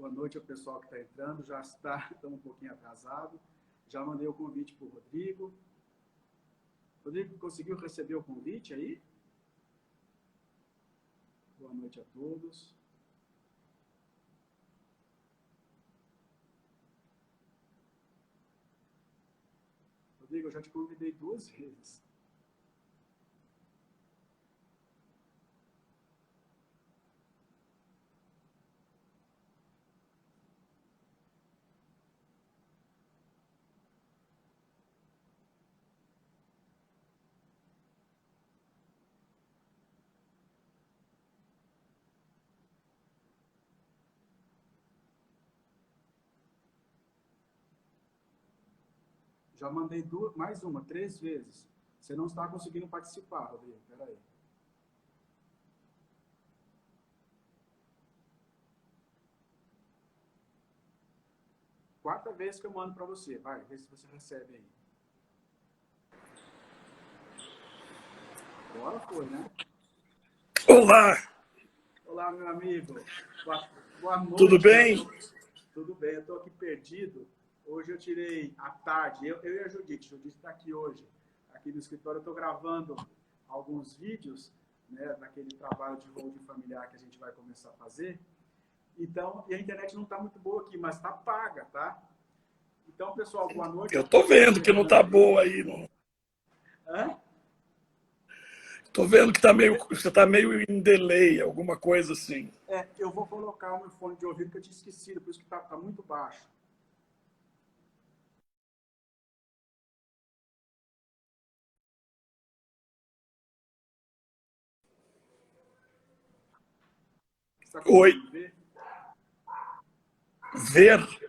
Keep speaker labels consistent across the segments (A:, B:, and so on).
A: Boa noite ao pessoal que está entrando. Já estamos um pouquinho atrasado. Já mandei o convite para o Rodrigo. Rodrigo, conseguiu receber o convite aí? Boa noite a todos. Rodrigo, eu já te convidei 2 vezes. Já mandei mais uma, 3 vezes. Você não está conseguindo participar, Rodrigo. Espera aí. Quarta vez que eu mando para você. Vai, vê se você recebe aí. Agora foi, né?
B: Olá!
A: Olá, meu amigo. Boa noite.
B: Tudo bem?
A: Tudo bem, eu estou aqui perdido. Hoje eu tirei à tarde, eu e a Judite. A Judite está aqui hoje, aqui no escritório. Eu estou gravando alguns vídeos, né, daquele trabalho de holding familiar que a gente vai começar a fazer. Então, e a internet não está muito boa aqui, mas está paga, tá? Então, pessoal, boa noite.
B: Eu estou vendo que não está boa aí. Não.
A: Hã?
B: Estou vendo que você está meio em delay, alguma coisa assim.
A: Eu vou colocar o meu fone de ouvido que eu tinha esquecido, por isso que está muito baixo. Você está conseguindo ver?
B: Ver?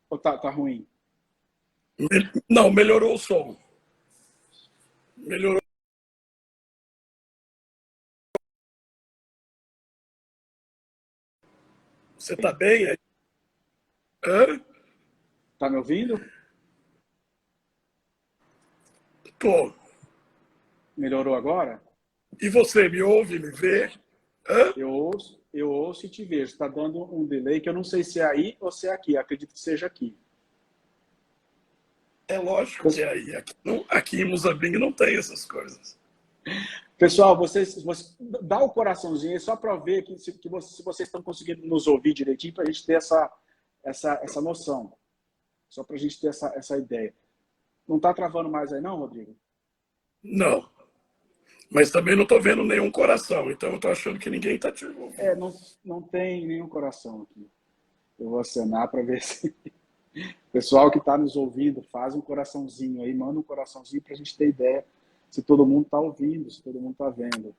A: Ou tá ruim?
B: Não, melhorou o som. Melhorou. Você está bem aí? Hã?
A: Tá me ouvindo?
B: Tô.
A: Melhorou agora?
B: E você me ouve, me vê? Hã?
A: Eu ouço e te vejo. Está dando um delay que eu não sei se é aí ou se é aqui. Eu acredito que seja aqui.
B: É lógico que é aí. Aqui em Moçambique não tem essas coisas.
A: Pessoal, vocês dá o coraçãozinho aí só para ver se vocês estão conseguindo nos ouvir direitinho, para a gente ter essa noção. Só para a gente ter essa ideia. Não está travando mais aí não, Rodrigo?
B: Não. Mas também não estou vendo nenhum coração, então eu estou achando que ninguém está te ouvindo.
A: Não tem nenhum coração aqui. Eu vou acenar para ver se... Pessoal que está nos ouvindo, faz um coraçãozinho aí, manda um coraçãozinho para a gente ter ideia se todo mundo está ouvindo, se todo mundo está vendo.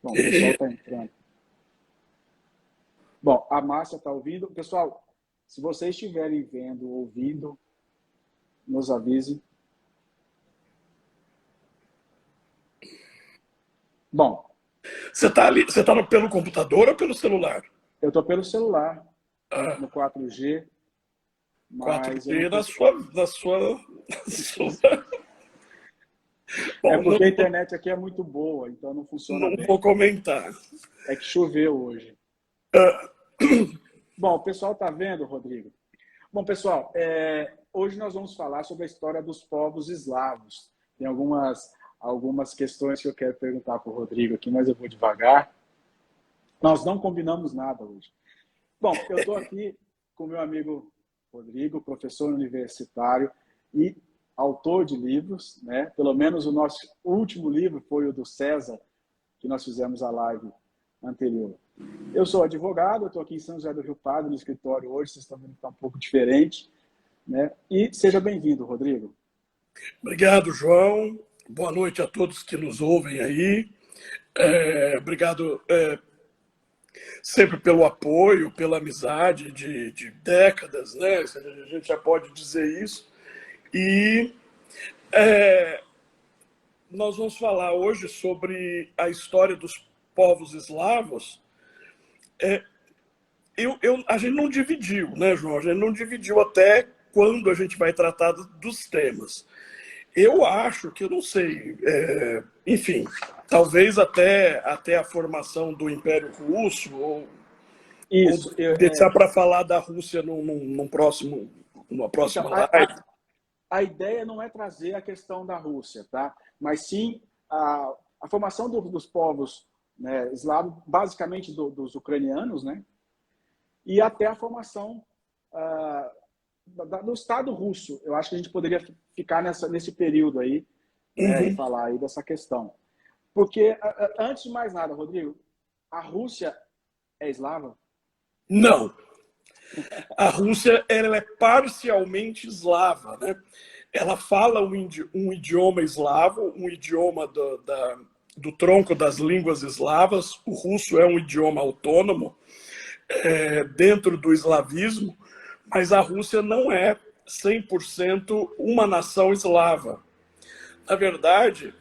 A: Bom, o pessoal está entrando. Bom, a Márcia está ouvindo. Pessoal, se vocês estiverem vendo, ouvindo, nos avise. Bom.
B: Você está pelo computador ou pelo celular?
A: Eu estou pelo celular, no
B: 4G.
A: 4G. Mas
B: 4G na sua...
A: Bom, porque a internet aqui é muito boa, então não funciona bem.
B: Não vou comentar.
A: É que choveu hoje. Bom, o pessoal está vendo, Rodrigo? Bom, pessoal, hoje nós vamos falar sobre a história dos povos eslavos. Tem algumas questões que eu quero perguntar para o Rodrigo aqui, mas eu vou devagar. Nós não combinamos nada hoje. Bom, eu estou aqui com meu amigo Rodrigo, professor universitário e autor de livros, né? Pelo menos o nosso último livro foi o do César, que nós fizemos a live anterior. Eu sou advogado, estou aqui em São José do Rio Pardo, no escritório hoje, vocês estão vendo que está um pouco diferente, né? E seja bem-vindo, Rodrigo.
B: Obrigado, João. Boa noite a todos que nos ouvem aí. Obrigado sempre pelo apoio, pela amizade de décadas, né? A gente já pode dizer isso. E nós vamos falar hoje sobre a história dos povos eslavos, a gente não dividiu, né, João? A gente não dividiu até quando a gente vai tratar dos temas. Eu acho que, eu não sei, enfim, talvez até a formação do Império Russo, ou deixar para falar da Rússia numa próxima
A: Então,
B: live.
A: a ideia não é trazer a questão da Rússia, tá? Mas sim a formação dos povos, né, eslavos, basicamente dos ucranianos, né? E até a formação do Estado russo. Eu acho que a gente poderia ficar nesse período aí, né, e falar aí dessa questão. Porque, antes de mais nada, Rodrigo, a Rússia é eslava?
B: Não. A Rússia, ela é parcialmente eslava, né? Ela fala um idioma eslavo, um idioma do tronco das línguas eslavas. O russo é um idioma autônomo dentro do eslavismo, mas a Rússia não é 100% uma nação eslava. Na verdade,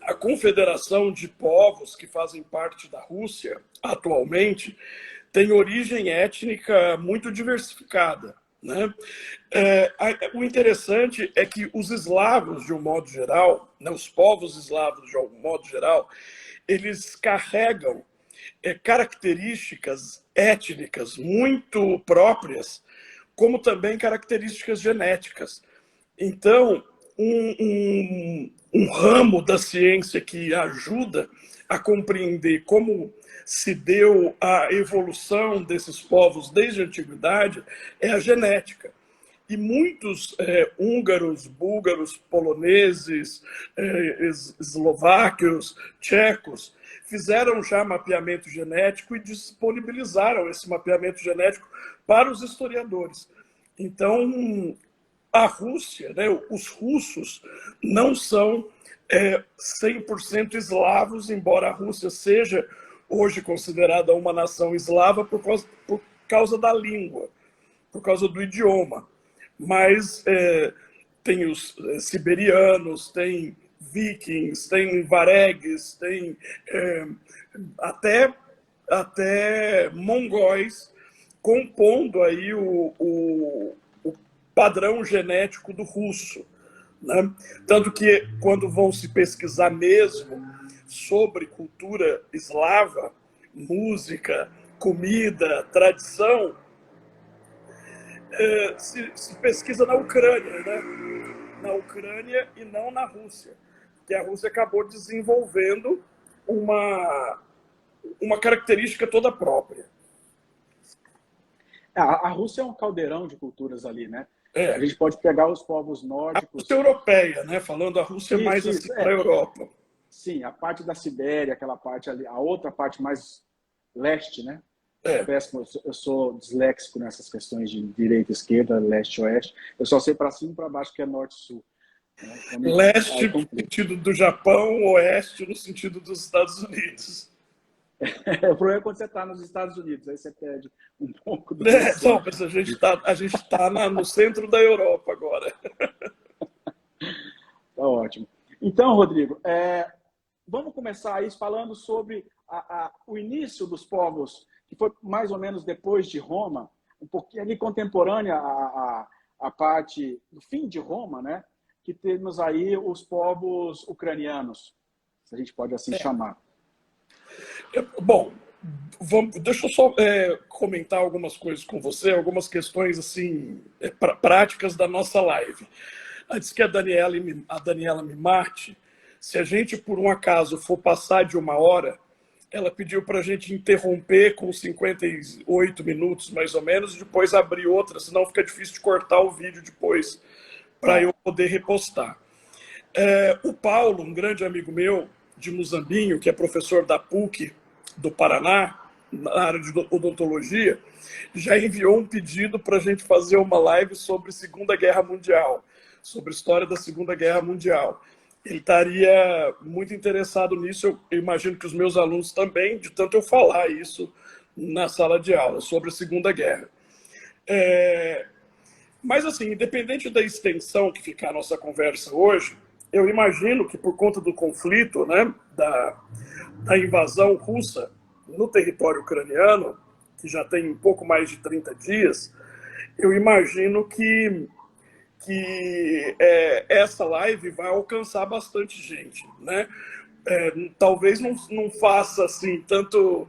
B: a Confederação de Povos que fazem parte da Rússia, atualmente, tem origem étnica muito diversificada, né? O interessante é que os eslavos, de um modo geral, né, os povos eslavos, de um modo geral, eles carregam características étnicas muito próprias, como também características genéticas. Então, um ramo da ciência que ajuda a compreender como se deu a evolução desses povos desde a antiguidade é a genética. E muitos húngaros, búlgaros, poloneses, eslováquios, tchecos, fizeram já mapeamento genético e disponibilizaram esse mapeamento genético para os historiadores. Então, a Rússia, né, os russos, não são 100% eslavos, embora a Rússia seja hoje considerada uma nação eslava por causa da língua, por causa do idioma. Mas tem os siberianos, tem vikings, tem varegues, tem até mongóis compondo aí o padrão genético do russo, né? Tanto que quando vão se pesquisar mesmo sobre cultura eslava, música, comida, tradição, se pesquisa na Ucrânia, né? Na Ucrânia e não na Rússia, que a Rússia acabou desenvolvendo uma característica toda própria.
A: A Rússia é um caldeirão de culturas ali, né? A gente pode pegar os povos nórdicos...
B: A Rússia europeia, né? Falando a Rússia mais assim para a Europa.
A: Sim, a parte da Sibéria, aquela parte ali, a outra parte mais leste, né? Eu sou disléxico nessas questões de direita, esquerda, leste, oeste. Eu só sei para cima e para baixo que é norte e sul. Né?
B: Leste no sentido do Japão, oeste no sentido dos Estados Unidos.
A: O problema é quando você está nos Estados Unidos, aí você perde um pouco do...
B: Não, mas a gente tá no centro da Europa agora.
A: Tá ótimo. Então, Rodrigo, vamos começar aí falando sobre o início dos povos, que foi mais ou menos depois de Roma, um pouquinho ali contemporânea a parte do fim de Roma, né? Que temos aí os povos ucranianos, se a gente pode assim chamar.
B: Bom, deixa eu só comentar algumas coisas com você, algumas questões assim práticas da nossa live. Antes que a Daniela me mate, se a gente por um acaso for passar de 1 hora, ela pediu para a gente interromper com 58 minutos mais ou menos, e depois abrir outra, senão fica difícil de cortar o vídeo depois para eu poder repostar. O Paulo, um grande amigo meu de Muzambinho, que é professor da PUC do Paraná, na área de odontologia, já enviou um pedido para a gente fazer uma live sobre Segunda Guerra Mundial, sobre a história da Segunda Guerra Mundial. Ele estaria muito interessado nisso, eu imagino que os meus alunos também, de tanto eu falar isso na sala de aula, sobre a Segunda Guerra. Mas, assim, independente da extensão que ficar a nossa conversa hoje, eu imagino que por conta do conflito, né, da invasão russa no território ucraniano, que já tem um pouco mais de 30 dias, eu imagino que essa live vai alcançar bastante gente, né? Talvez não faça assim tanto,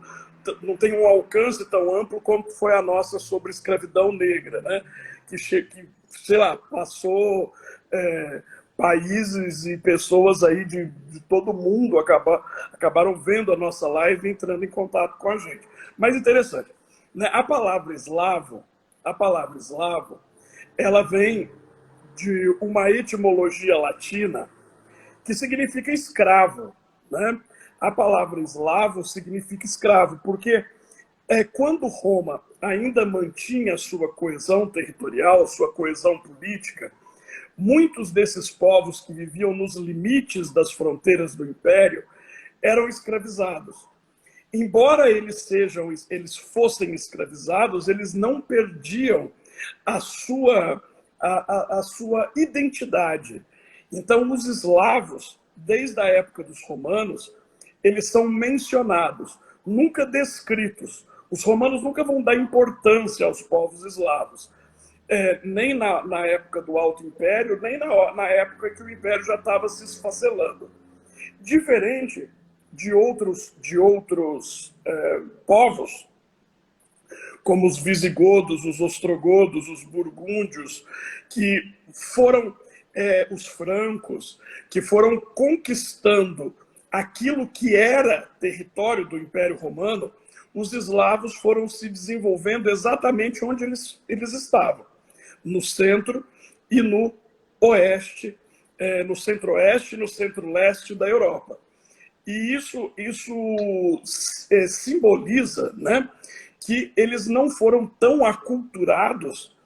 B: não tenha um alcance tão amplo como foi a nossa sobre escravidão negra, né? Que sei lá, passou países e pessoas aí de todo mundo acabaram vendo a nossa live e entrando em contato com a gente. Mas interessante, né? A palavra eslavo, ela vem de uma etimologia latina que significa escravo, né? A palavra eslavo significa escravo, porque quando Roma ainda mantinha sua coesão territorial, sua coesão política, muitos desses povos que viviam nos limites das fronteiras do império eram escravizados. Embora eles fossem escravizados, eles não perdiam a sua identidade. Então, os eslavos, desde a época dos romanos, eles são mencionados, nunca descritos. Os romanos nunca vão dar importância aos povos eslavos, nem na época do Alto Império, nem na época que o Império já estava se esfacelando. Diferente de outros povos, como os visigodos, os ostrogodos, os burgúndios, que foram os francos, que foram conquistando aquilo que era território do Império Romano, os eslavos foram se desenvolvendo exatamente onde eles estavam, no centro e no oeste, no centro-oeste e no centro-leste da Europa. E isso simboliza, né, que eles não foram tão aculturados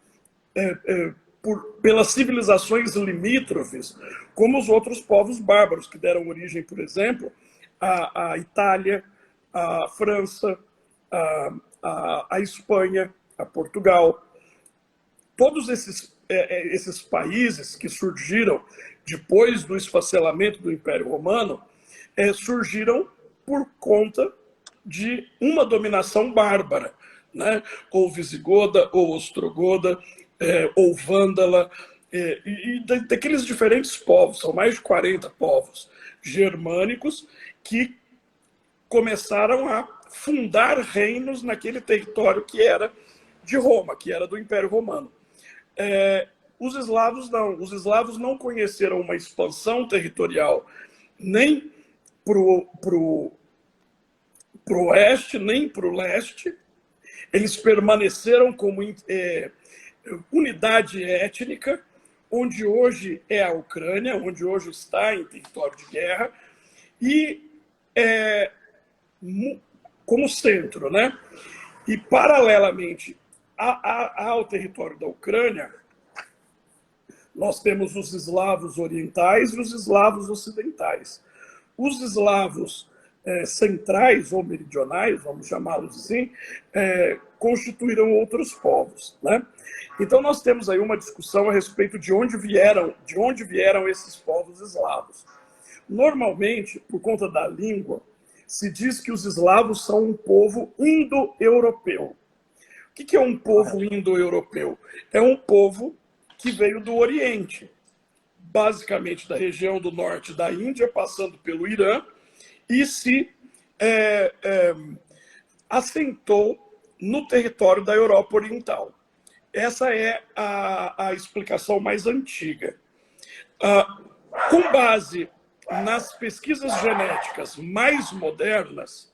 B: pelas civilizações limítrofes como os outros povos bárbaros, que deram origem, por exemplo, à Itália, à França, à Espanha, a Portugal. Todos esses países que surgiram depois do esfacelamento do Império Romano surgiram por conta de uma dominação bárbara, né? Ou visigoda, ou ostrogoda, ou vândala, e daqueles diferentes povos, são mais de 40 povos germânicos que começaram a fundar reinos naquele território que era de Roma, que era do Império Romano. Os eslavos não conheceram uma expansão territorial nem para o oeste, nem para o leste. Eles permaneceram como unidade étnica, onde hoje é a Ucrânia, onde hoje está em território de guerra, e como centro, né? E paralelamente ao território da Ucrânia, nós temos os eslavos orientais e os eslavos ocidentais. Os eslavos centrais ou meridionais, vamos chamá-los assim, constituíram outros povos, né? Então nós temos aí uma discussão a respeito de onde vieram esses povos eslavos. Normalmente, por conta da língua, se diz que os eslavos são um povo indo-europeu. O que é um povo indo-europeu? É um povo que veio do Oriente, basicamente da região do norte da Índia, passando pelo Irã, e se assentou no território da Europa Oriental. Essa é a explicação mais antiga. Com base nas pesquisas genéticas mais modernas,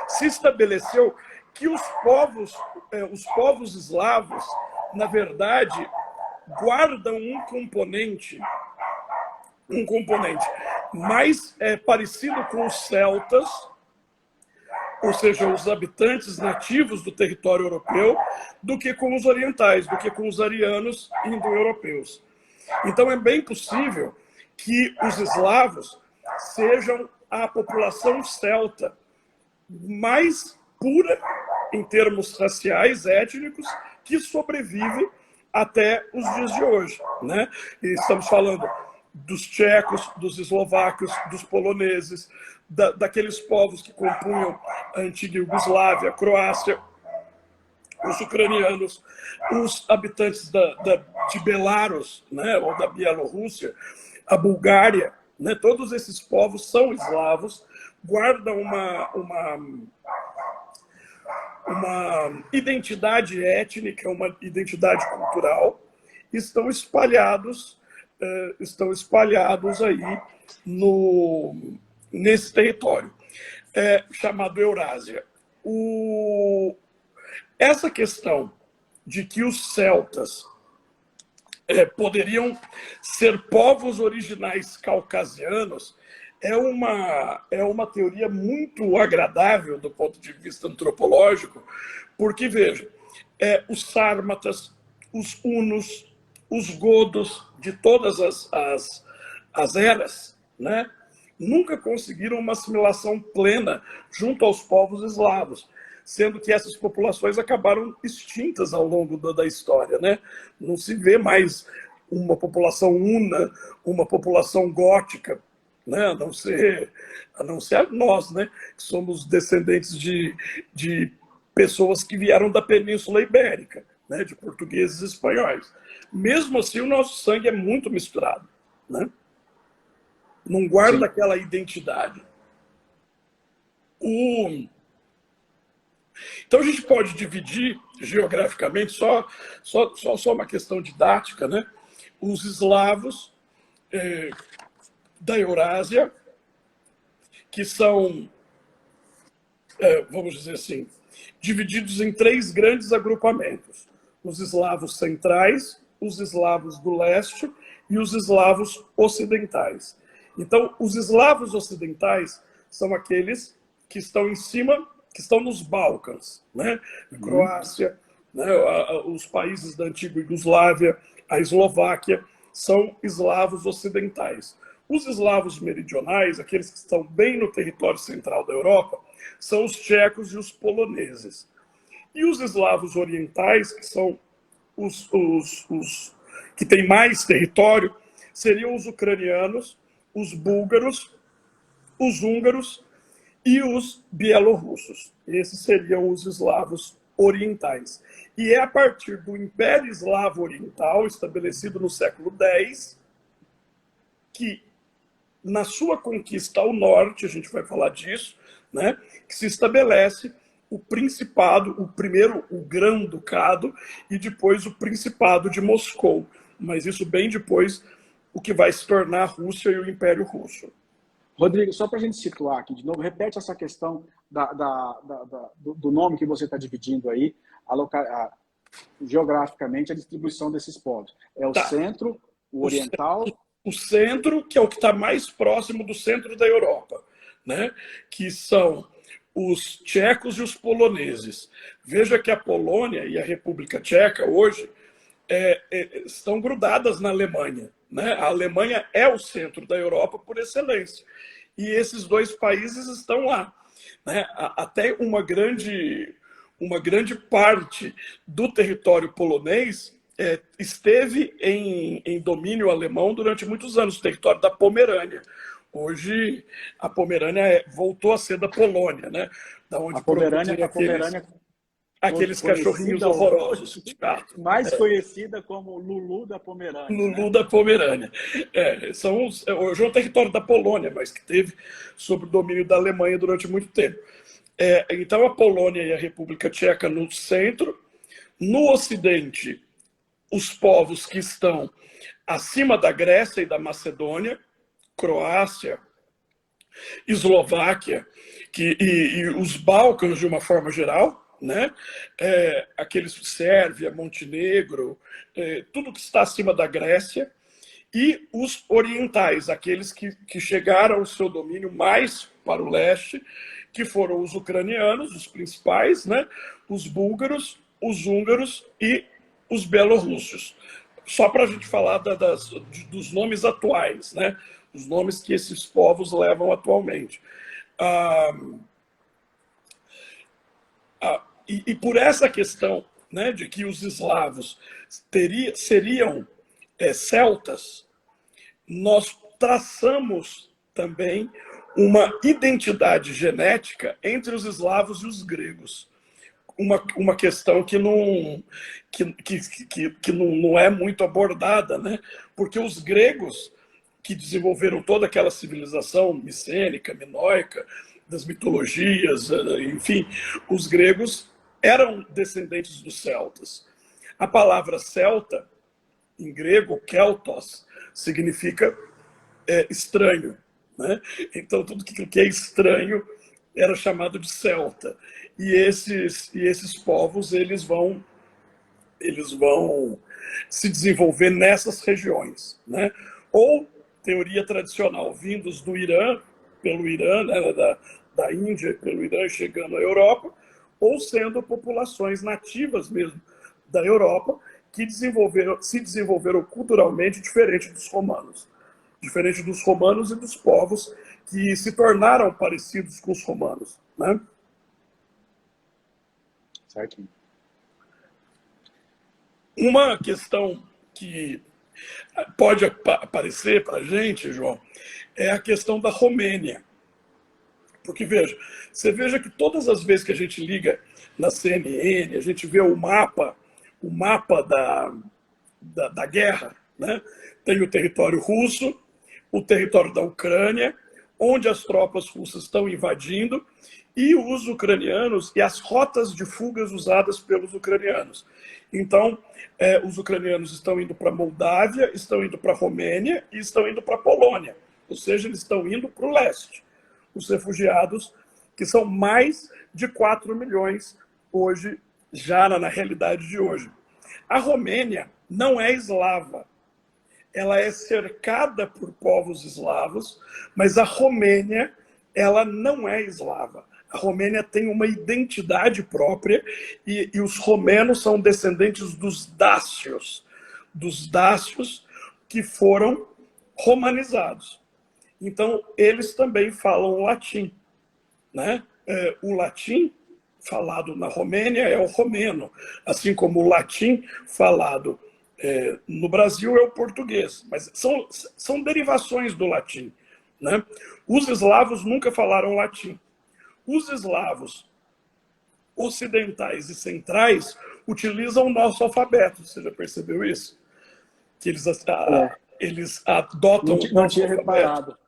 B: se estabeleceu que os povos eslavos, na verdade, guardam um componente mais parecido com os celtas, ou seja, os habitantes nativos do território europeu, do que com os orientais, do que com os arianos indo-europeus. Então é bem possível que os eslavos sejam a população celta mais pura, em termos raciais, étnicos, que sobrevive até os dias de hoje, né? E estamos falando dos tchecos, dos eslovacos, dos poloneses, daqueles povos que compunham a antiga Iugoslávia, a Croácia, os ucranianos, os habitantes de Belarus, né, ou da Bielorrússia, a Bulgária, né, todos esses povos são eslavos, guardam uma identidade étnica, uma identidade cultural, estão espalhados aí nesse território chamado Eurásia. Essa questão de que os celtas poderiam ser povos originais caucasianos é uma teoria muito agradável do ponto de vista antropológico, porque, veja, os sármatas, os hunos, os godos de todas as eras, né, nunca conseguiram uma assimilação plena junto aos povos eslavos, sendo que essas populações acabaram extintas ao longo da história, né? Não se vê mais uma população una, uma população gótica, né? A não ser nós, né? Que somos descendentes de pessoas que vieram da Península Ibérica, né? De portugueses e espanhóis. Mesmo assim, o nosso sangue é muito misturado, né? Não guarda aquela identidade. Então a gente pode dividir geograficamente, só uma questão didática, né? Os eslavos da Eurásia, que são, vamos dizer assim, divididos em 3 grandes agrupamentos: os eslavos centrais, os eslavos do leste e os eslavos ocidentais. Então, os eslavos ocidentais são aqueles que estão em cima, que estão nos Balcãs, né? A Croácia, né? Os países da antiga Iugoslávia, a Eslováquia, são eslavos ocidentais. Os eslavos meridionais, aqueles que estão bem no território central da Europa, são os tchecos e os poloneses. E os eslavos orientais, que são os que têm mais território, seriam os ucranianos, os búlgaros, os húngaros e os bielorrussos. Esses seriam os eslavos orientais. E é a partir do Império Eslavo Oriental, estabelecido no século X, que, na sua conquista ao norte, a gente vai falar disso, né, que se estabelece o Principado, primeiro o Grão-Ducado e depois o Principado de Moscou. Mas isso bem depois o que vai se tornar a Rússia e o Império Russo.
A: Rodrigo, só para a gente situar aqui de novo, repete essa questão do nome que você está dividindo aí, geograficamente, a distribuição desses povos. É o centro, o oriental...
B: O centro, que é o que está mais próximo do centro da Europa, né? Que são os tchecos e os poloneses. Veja que a Polônia e a República Tcheca, hoje, estão grudadas na Alemanha, né? A Alemanha é o centro da Europa por excelência. E esses 2 países estão lá, né? Até uma grande parte do território polonês esteve em domínio alemão durante muitos anos, o território da Pomerânia. Hoje, a Pomerânia voltou a ser da Polônia, né? Da onde
A: a Pomerânia
B: aqueles cachorrinhos horrorosos.
A: Mais conhecida como Lulu da Pomerânia.
B: Lulu, né? Da Pomerânia. Hoje é um território da Polônia, mas que teve sob o domínio da Alemanha durante muito tempo. Então, a Polônia e a República Tcheca no centro. No ocidente, os povos que estão acima da Grécia e da Macedônia, Croácia, Eslováquia, e os Balcãs de uma forma geral, né? Aqueles Sérvia, Montenegro, tudo que está acima da Grécia, e os orientais, aqueles que chegaram ao seu domínio mais para o leste, que foram os ucranianos, os principais, né? Os búlgaros, os húngaros e os belorrussos. Só para a gente falar dos nomes atuais, né? Os nomes que esses povos levam atualmente. E por essa questão, né, de que os eslavos seriam celtas, nós traçamos também uma identidade genética entre os eslavos e os gregos. Uma questão que não é muito abordada, né? Porque os gregos, que desenvolveram toda aquela civilização micênica, minoica, das mitologias, enfim, os gregos eram descendentes dos celtas. A palavra celta, em grego, keltos, significa estranho, né? Então, tudo que é estranho era chamado de celta. E esses povos eles vão se desenvolver nessas regiões, né? Ou teoria tradicional, vindos do Irã, pelo Irã, né, da Índia, pelo Irã, chegando à Europa, ou sendo populações nativas mesmo da Europa, que se desenvolveram culturalmente diferente dos romanos e dos povos que se tornaram parecidos com os romanos, né?
A: Certo.
B: Uma questão que pode aparecer para a gente, João, é a questão da Romênia. Porque, você veja que todas as vezes que a gente liga na CNN, a gente vê o mapa da guerra, né? Tem o território russo, o território da Ucrânia, onde as tropas russas estão invadindo, e os ucranianos e as rotas de fugas usadas pelos ucranianos. Então, os ucranianos estão indo para a Moldávia, estão indo para a Romênia e estão indo para a Polônia. Ou seja, eles estão indo para o leste. Os refugiados, que são mais de 4 milhões hoje, já na realidade de hoje. A Romênia não é eslava. Ela é cercada por povos eslavos, mas a Romênia, ela não é eslava. A Romênia tem uma identidade própria e os romenos são descendentes dos dácios que foram romanizados. Então, eles também falam o latim, né? O latim falado na Romênia é o romeno, assim como o latim falado no Brasil é o português, mas são derivações do latim, né? Os eslavos nunca falaram latim. Os eslavos ocidentais e centrais utilizam o nosso alfabeto. Você já percebeu isso? Que eles adotam o nosso alfabeto.
A: Reparado.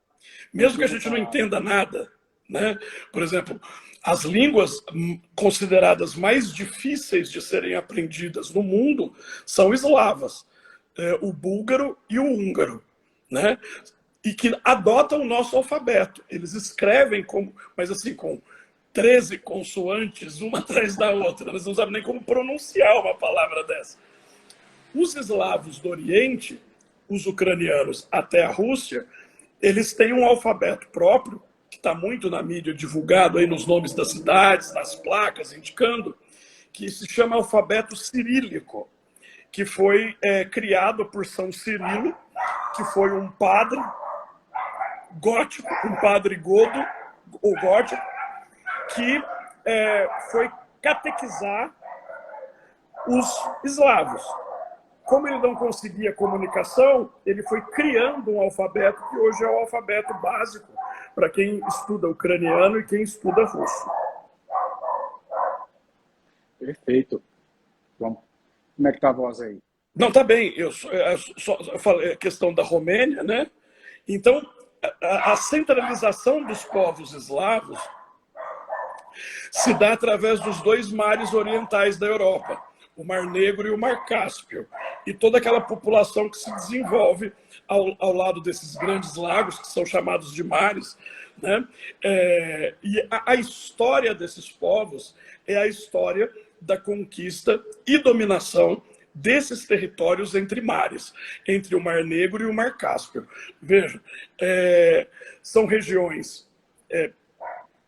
B: Mesmo que a gente não entenda nada, né? Por exemplo, as línguas consideradas mais difíceis de serem aprendidas no mundo são eslavas, o búlgaro e o húngaro, né? E que adotam o nosso alfabeto. Eles escrevem mas assim, com 13 consoantes, uma atrás da outra. Eles não sabem nem como pronunciar uma palavra dessa. Os eslavos do Oriente, os ucranianos até a Rússia, eles têm um alfabeto próprio, que está muito na mídia divulgado aí nos nomes das cidades, nas placas, indicando, que se chama alfabeto cirílico, que foi criado por São Cirilo, que foi um padre gótico, um padre godo, ou gótico, que foi catequizar os eslavos. Como ele não conseguia comunicação, ele foi criando um alfabeto que hoje é o alfabeto básico para quem estuda ucraniano e quem estuda russo.
A: Perfeito. Bom, como é que está a voz aí?
B: Não, está bem. Eu falei a questão da Romênia, né? Então, a centralização dos povos eslavos se dá através dos 2 mares orientais da Europa, o Mar Negro e o Mar Cáspio, e toda aquela população que se desenvolve ao lado desses grandes lagos, que são chamados de mares, né? E a história desses povos é a história da conquista e dominação desses territórios entre mares, entre o Mar Negro e o Mar Cáspio. Veja, são regiões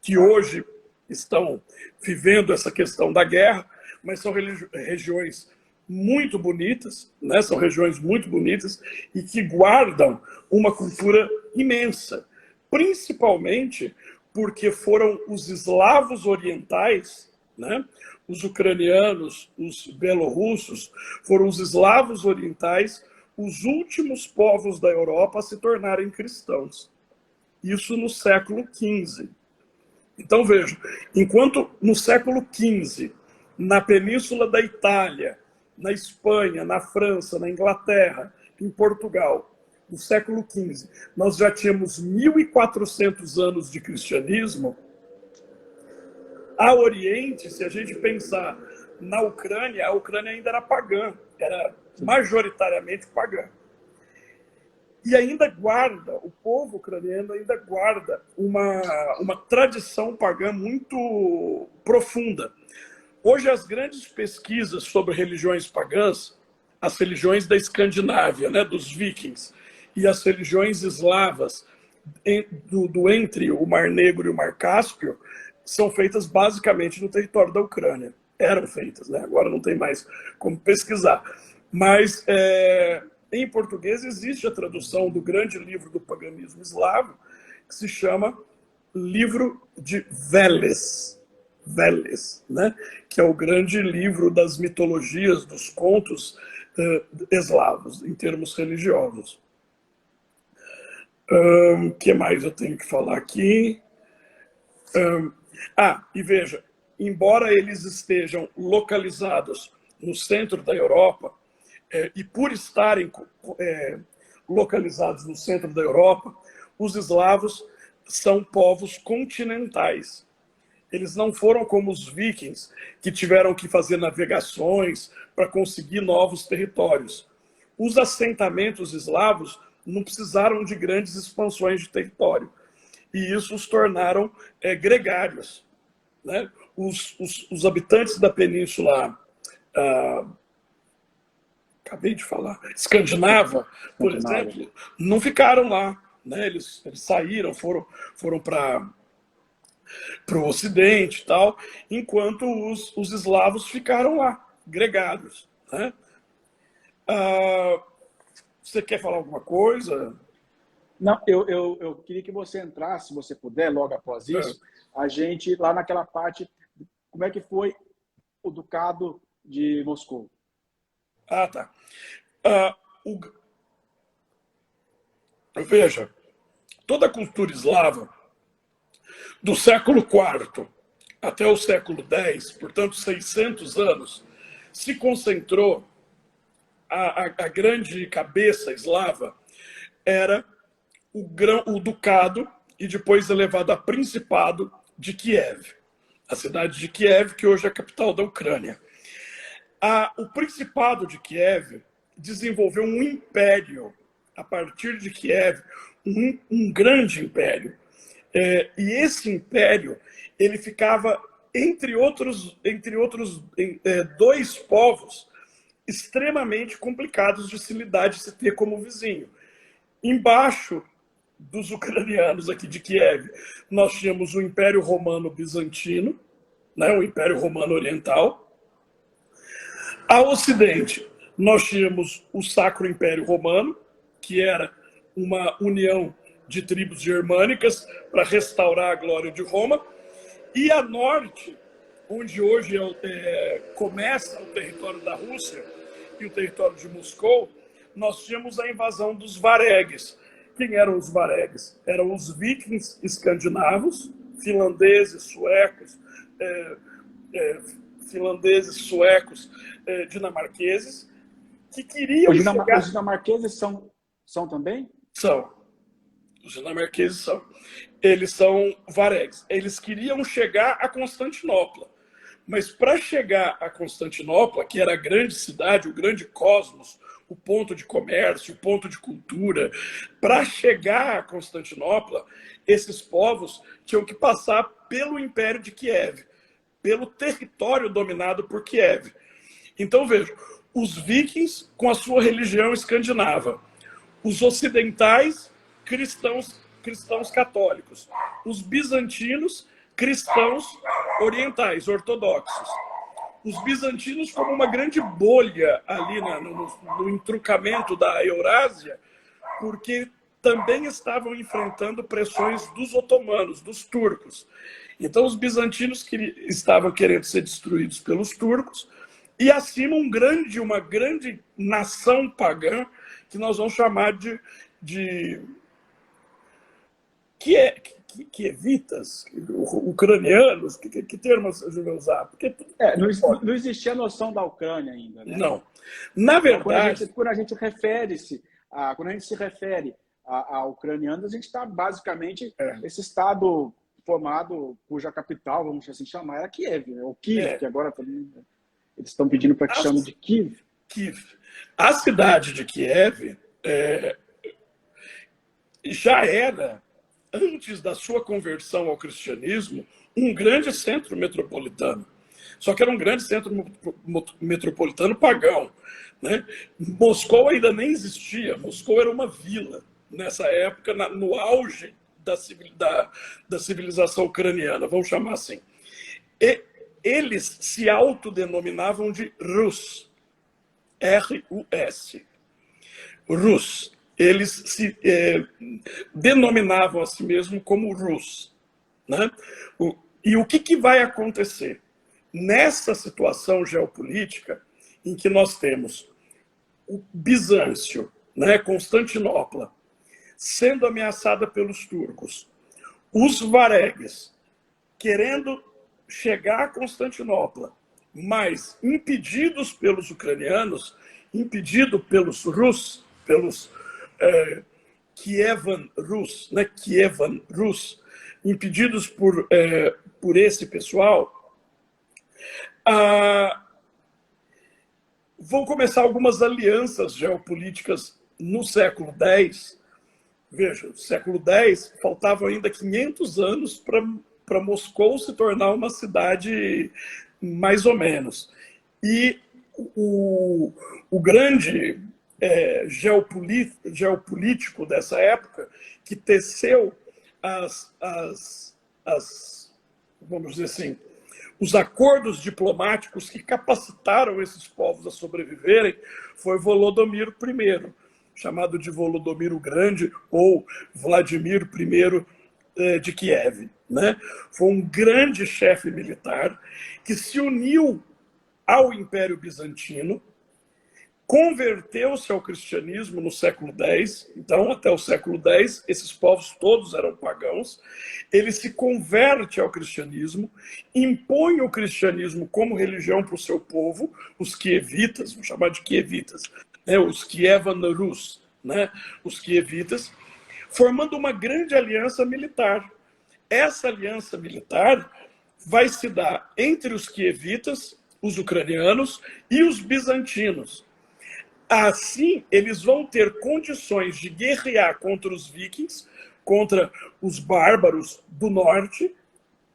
B: que hoje estão vivendo essa questão da guerra, mas são regiões muito bonitas, né? São regiões muito bonitas e que guardam uma cultura imensa, principalmente porque foram os eslavos orientais, né? Os ucranianos, os belorussos, foram os eslavos orientais os últimos povos da Europa a se tornarem cristãos. Isso no século XV. Então, veja, enquanto no século XV, na Península da Itália, na Espanha, na França, na Inglaterra, em Portugal, no século XV, nós já tínhamos 1.400 anos de cristianismo, a Oriente, se a gente pensar na Ucrânia, a Ucrânia ainda era pagã, era majoritariamente pagã. E ainda guarda, o povo ucraniano ainda guarda uma tradição pagã muito profunda. Hoje, as grandes pesquisas sobre religiões pagãs, as religiões da Escandinávia, né, dos vikings, e as religiões eslavas entre o Mar Negro e o Mar Cáspio, são feitas basicamente no território da Ucrânia. Eram feitas, né? Agora não tem mais como pesquisar. Mas em português existe a tradução do grande livro do paganismo eslavo, que se chama Livro de Veles. Veles, né? Que é o grande livro das mitologias, dos contos eslavos, em termos religiosos. Que mais eu tenho que falar aqui? E veja, embora eles estejam localizados no centro da Europa, e por estarem localizados no centro da Europa, os eslavos são povos continentais. Eles não foram como os vikings, que tiveram que fazer navegações para conseguir novos territórios. Os assentamentos eslavos não precisaram de grandes expansões de território. E isso os tornaram gregários, né? Os habitantes da península, acabei de falar, escandinava, por exemplo, não ficaram lá, né? Eles saíram, foram para o ocidente e tal, enquanto os eslavos ficaram lá, gregários, né? Você quer falar alguma coisa?
A: Não, eu queria que você entrasse, se você puder, logo após isso, a gente, lá naquela parte, como é que foi o Ducado de Moscou?
B: Tá. Veja, toda a cultura eslava, do século IV até o século X, portanto 600 anos, se concentrou, a grande cabeça eslava era o ducado e depois elevado a principado de Kiev, a cidade de Kiev, que hoje é a capital da Ucrânia. O principado de Kiev desenvolveu um império a partir de Kiev, um grande império. E esse império, ele ficava entre outros dois povos extremamente complicados de se lidar, de se ter como vizinho. Embaixo dos ucranianos aqui de Kiev, nós tínhamos o Império Romano Bizantino, né, o Império Romano Oriental. Ao ocidente, nós tínhamos o Sacro Império Romano, que era uma união de tribos germânicas para restaurar a glória de Roma. E a norte, onde hoje começa o território da Rússia e o território de Moscou, nós tínhamos a invasão dos varegues. Quem eram os varegues? Eram os vikings escandinavos, finlandeses, suecos, dinamarqueses, que queriam chegar...
A: Os dinamarqueses são também?
B: São. Os dinamarqueses são. Eles são varegues. Eles queriam chegar a Constantinopla. Mas para chegar a Constantinopla, que era a grande cidade, o grande cosmos, o ponto de comércio, o ponto de cultura, para chegar a Constantinopla, esses povos tinham que passar pelo Império de Kiev, pelo território dominado por Kiev. Então, veja, os vikings com a sua religião escandinava, os ocidentais, cristãos católicos, os bizantinos, cristãos orientais, ortodoxos. Os bizantinos como uma grande bolha ali no entrucamento da Eurásia, porque também estavam enfrentando pressões dos otomanos, dos turcos. Então os bizantinos estavam querendo ser destruídos pelos turcos e acima uma grande nação pagã, que nós vamos chamar de quievitas, ucranianos, que termos a gente vai usar? Porque
A: não existia a noção da Ucrânia ainda, né?
B: Não. Na verdade...
A: Então, quando a gente se refere a ucranianos, a gente está basicamente esse estado formado, cuja capital, vamos assim chamar, era Kiev, né? Ou Kiev, que agora também eles estão pedindo para que chame de Kiev.
B: A cidade de Kiev já era, antes da sua conversão ao cristianismo, um grande centro metropolitano. Só que era um grande centro metropolitano pagão, né? Moscou ainda nem existia. Moscou era uma vila nessa época, no auge da civilização ucraniana, vamos chamar assim. E eles se autodenominavam de Rus. R-U-S. Rus. Eles se denominavam a si mesmos como Rus, né? E o que vai acontecer? Nessa situação geopolítica em que nós temos o Bizâncio, né, Constantinopla, sendo ameaçada pelos turcos, os varegues querendo chegar a Constantinopla, mas impedidos pelos ucranianos, impedido pelos Rus, pelos Kievan Rus, impedidos por esse pessoal, vão começar algumas alianças geopolíticas no século X. Veja, no século X, faltavam ainda 500 anos para Moscou se tornar uma cidade mais ou menos. E o grande geopolítico dessa época, que teceu vamos dizer assim, os acordos diplomáticos que capacitaram esses povos a sobreviverem, foi Volodymyr I, chamado de Volodymyr o Grande ou Vladimir I de Kiev, né? Foi um grande chefe militar que se uniu ao Império Bizantino, converteu-se ao cristianismo no século X. Então, até o século X, esses povos todos eram pagãos. Ele se converte ao cristianismo, impõe o cristianismo como religião para o seu povo, os kievitas, vamos chamar de kievitas, né? Os Kievan Rus, né? Os kievitas, formando uma grande aliança militar. Essa aliança militar vai se dar entre os kievitas, os ucranianos e os bizantinos. Assim, eles vão ter condições de guerrear contra os vikings, contra os bárbaros do norte,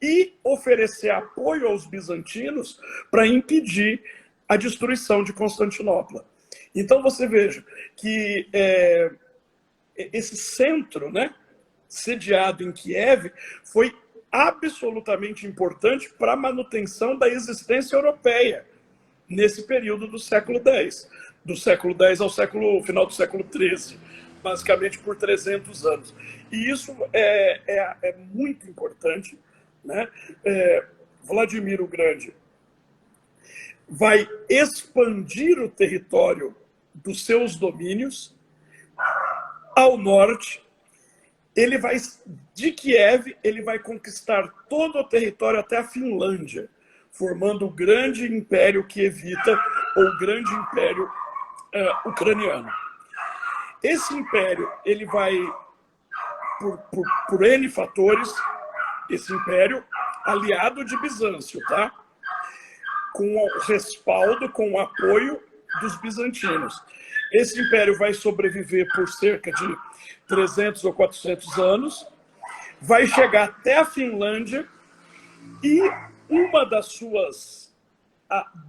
B: e oferecer apoio aos bizantinos para impedir a destruição de Constantinopla. Então, você veja que esse centro, né, sediado em Kiev, foi absolutamente importante para a manutenção da existência europeia nesse período do século X. Do século X ao final do século XIII, basicamente por 300 anos. E isso é muito importante, né? Vladimir o Grande vai expandir o território dos seus domínios ao norte. De Kiev, ele vai conquistar todo o território até a Finlândia, formando o grande império kievita ou grande império ucraniano. Esse império, ele vai, por N fatores, esse império aliado de Bizâncio, tá? Com o respaldo, com o apoio dos bizantinos. Esse império vai sobreviver por cerca de 300 ou 400 anos, vai chegar até a Finlândia e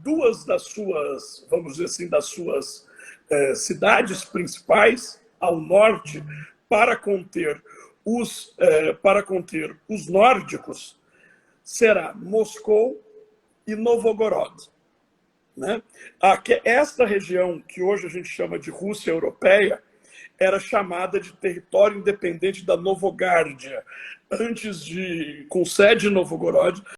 B: duas das suas, vamos dizer assim, das suas cidades principais ao norte para conter os nórdicos será Moscou e Novgorod, né? Esta região que hoje a gente chama de Rússia Europeia era chamada de território independente da Novogárdia, com sede em Novgorod.